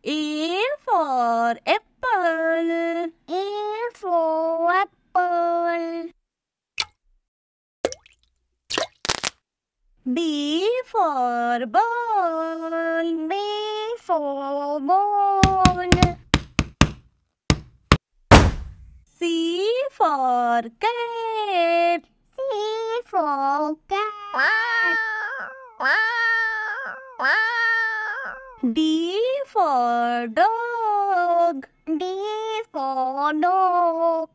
A for apple. A for apple. B for ball. B for ball. C for cat. C for cat. D for dog. D for dog.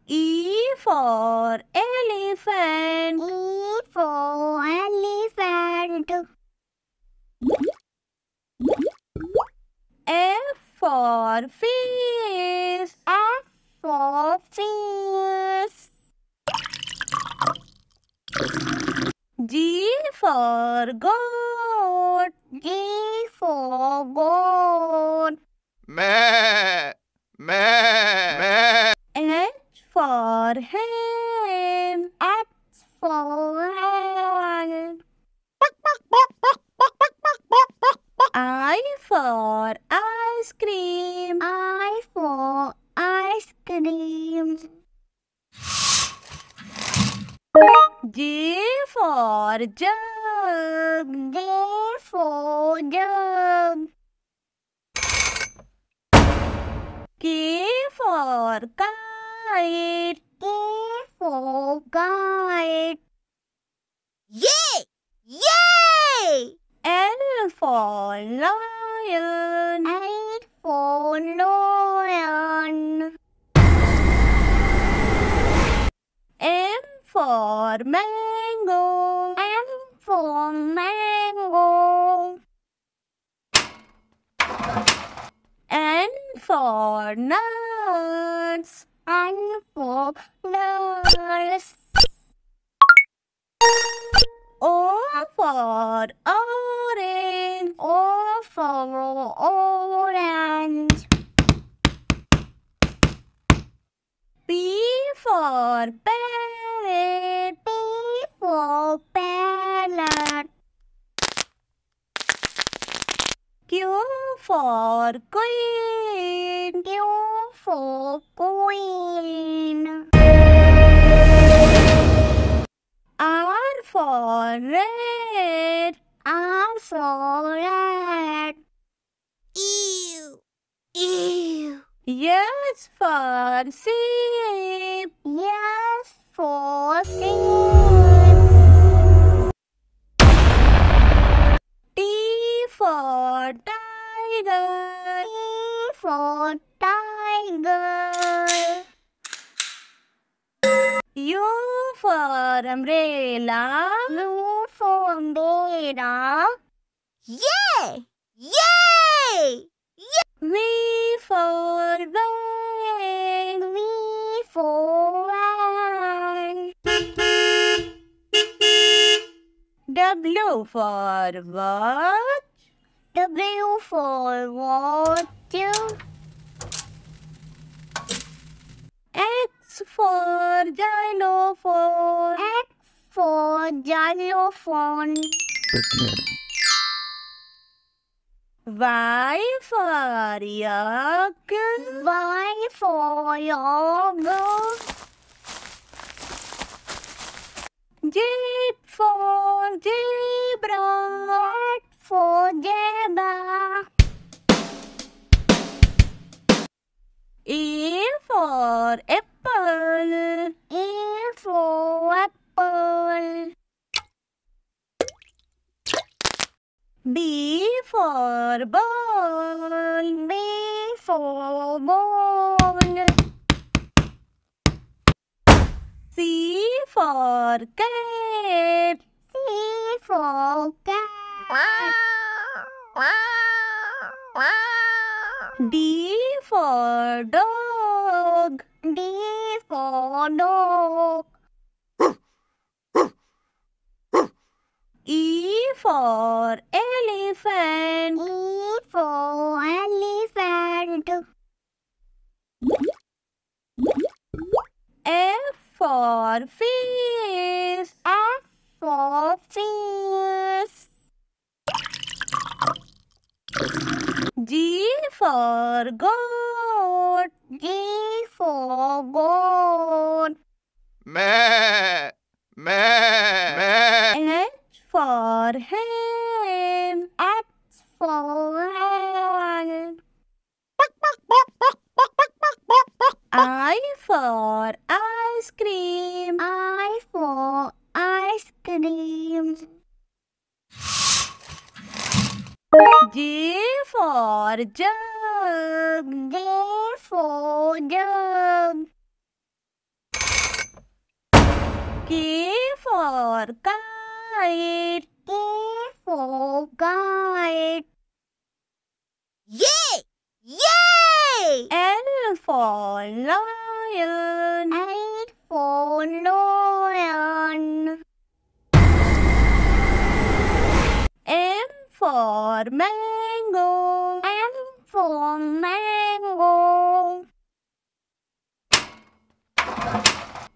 E for elephant. E for elephant. F for fish. F for fish. G for goat. G for goat. Meh, meh, meh. H for hen. H for hen. I for ice cream. I for ice cream. J for jug. J for jug. K for kite. K for kite. Yay! Yay! L for lion. L for lion. M for mango. M for mango. N for nuts. N for nuts. O for orange. O for orange. P for parrot. P for parrot. Q for queen. Q for queen. R for red. R for red. Ew! Ew! S for sheep. S for sheep. T for tiger. T for tiger. U for umbrella. U for umbrella. Yay! Yay! V for van. V for van. W for watch. W for watch. X for xylophone. X for xylophone. Y for yak. Y for yogurt. Z for zebra. Z for zebra. A for apple. A for apple. B for ball. B for ball. C for cat. C for cat. D for dog. D for dog. E for elephant. E for elephant. F for fish. F for fish. G for goat. G for goat. Meh. Meh. Meh. H for hen. X for hen. I for ice cream. I for ice cream. J for jug. J for jug. K for kite. K for kite. Yay! Yay! L for lion. L for lion. M for mango. M for mango.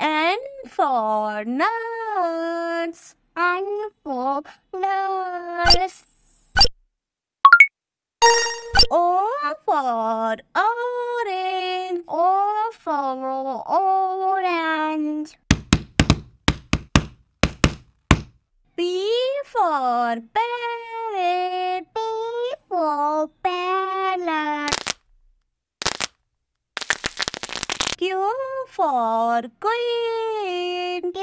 N for nuts. N for nuts. O for orange. O for orange. P for parrot. P for parrot. Q for queen. Q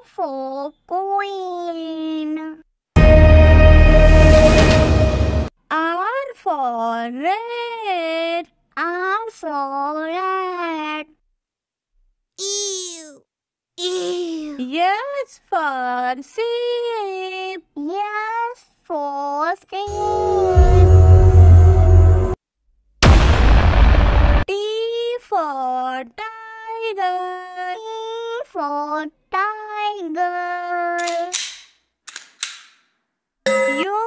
for queen. R for red. R for red. Ew! Ew! S for sheep. Yes for sheep. T for tiger. T for tiger. U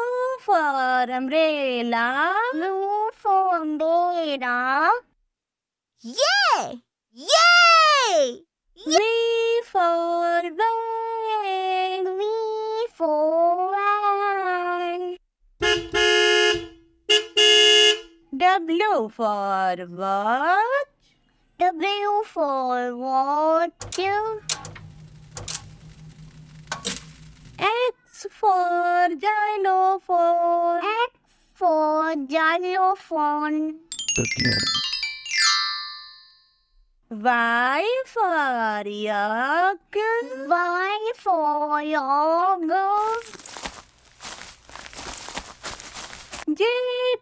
for umbrella. U for umbrella. Yay! Yay! V for van. V for van. W for watch. W for watch. X for xylophone. X for xylophone. Y for yak. Y for yogurt. Z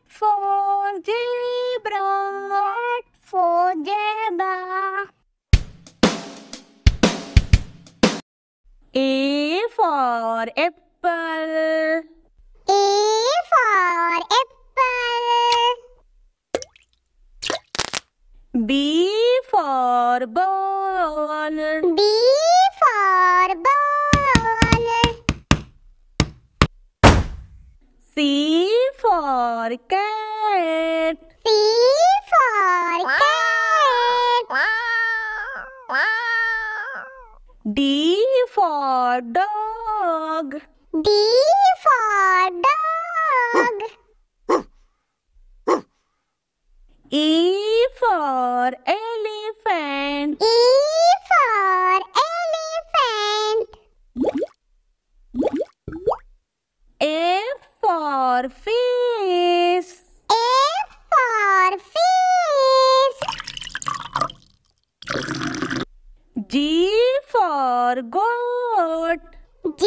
for zebra. Z for zebra. A for apple. A for apple. B for ball. B for ball. C for cat. C for cat. D for dog. D for dog. E for elephant. E for elephant. F for fish. F for fish. G for goat. G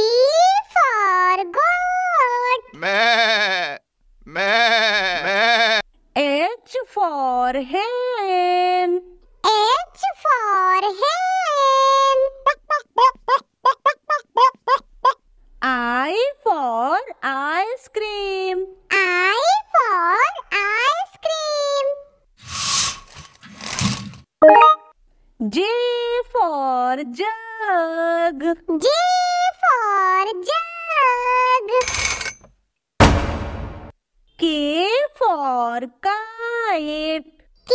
for goat. Meh. Meh. Meh. H for hen. H for hen. I for ice cream. I for ice cream. J for jug. J for jug. K for kite. K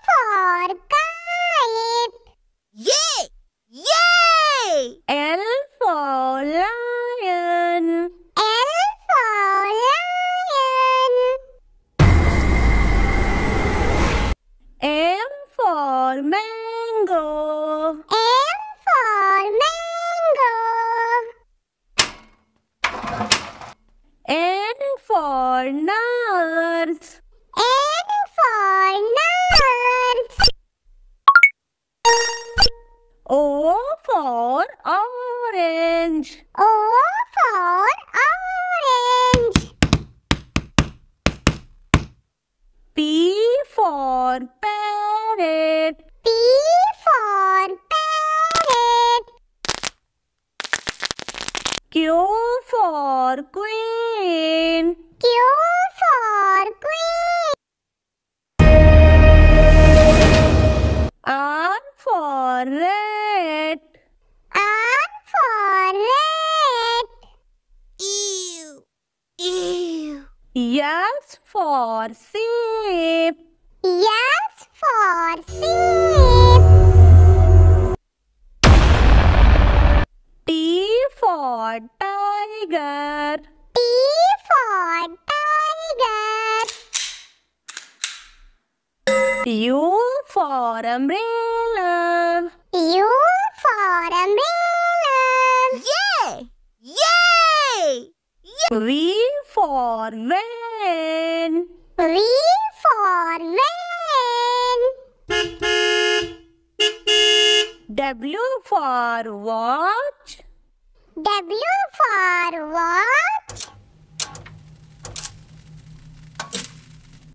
for kite. Yay! Yay! L for lion. L for lion. for nurse. N for nurse. O for orange. O for orange. P for parrot. P for parrot. Q for queen. Q for queen. R for rat. R for rat. Ew. Ew. S for sheep. S for sheep. T for tiger. T for tiger. U for umbrella. U for umbrella. Yay! Yay! V for van. V for van. W for watch. W for watch.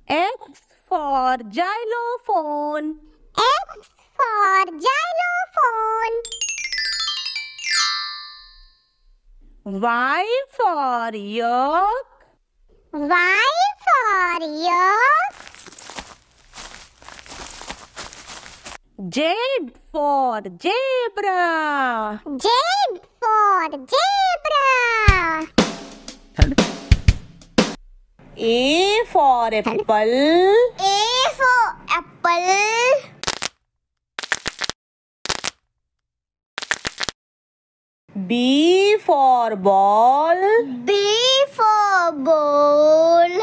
X for xylophone. X for xylophone. Y for yolk. Y for yolk. Z for zebra. Z for zebra. A for apple. A for apple. B for ball. B for bowl.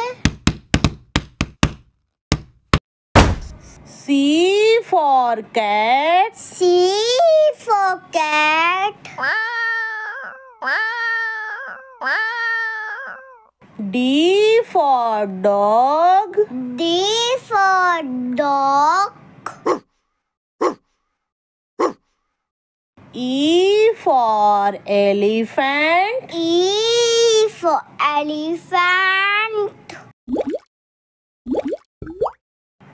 C for cat. C for cat. D for dog. D for dog. E for elephant. E for elephant.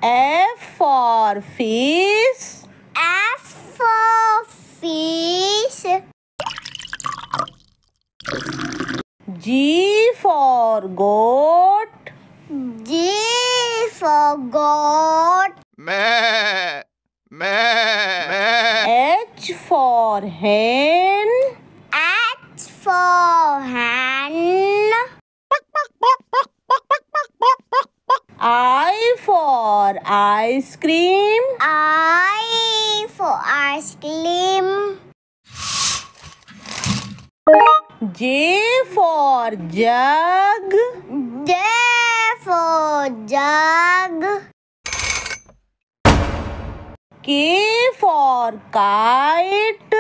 F for fish. F for fish. G for goat. G for goat. Meh. Meh. Meh. H for hen. H for hen. I for ice cream. I for ice cream. J for jug. J for jug. K for kite.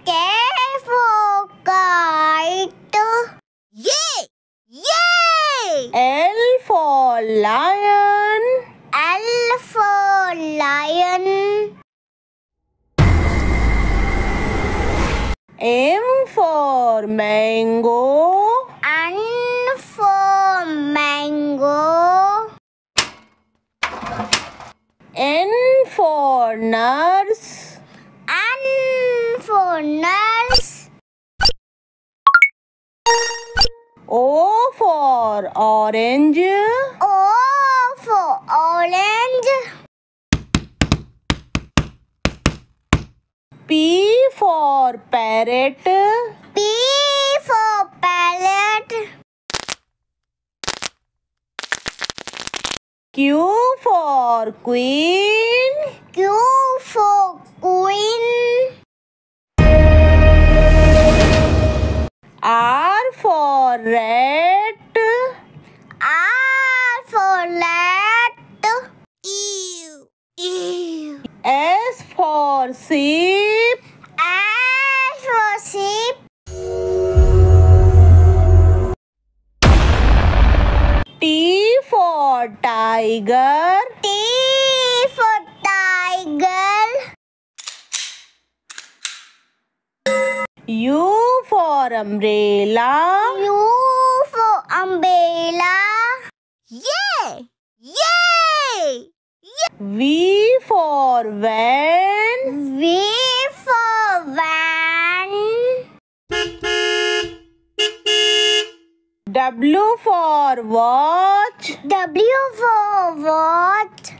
K for kite. Yay! Yay! L for lion. L for lion. M for mango. N for mango. N for nurse. N for nurse. O for orange. O for orange. P for parrot. P for parrot. Q for queen. Q for queen. R for rat. R for rat. Ew. Ew. S for sheep. S for sheep. T T for tiger. T for tiger. U for umbrella. U for umbrella. Yay! Yay! V for van. V for van. W for watch. W for watch.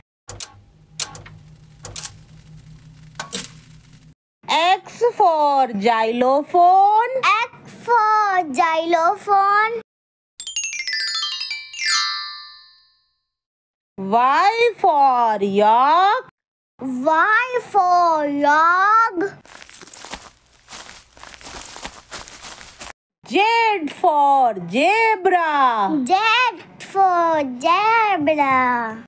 X for xylophone. X for xylophone. Y for yak. Y for yak. Z for zebra. Z for zebra.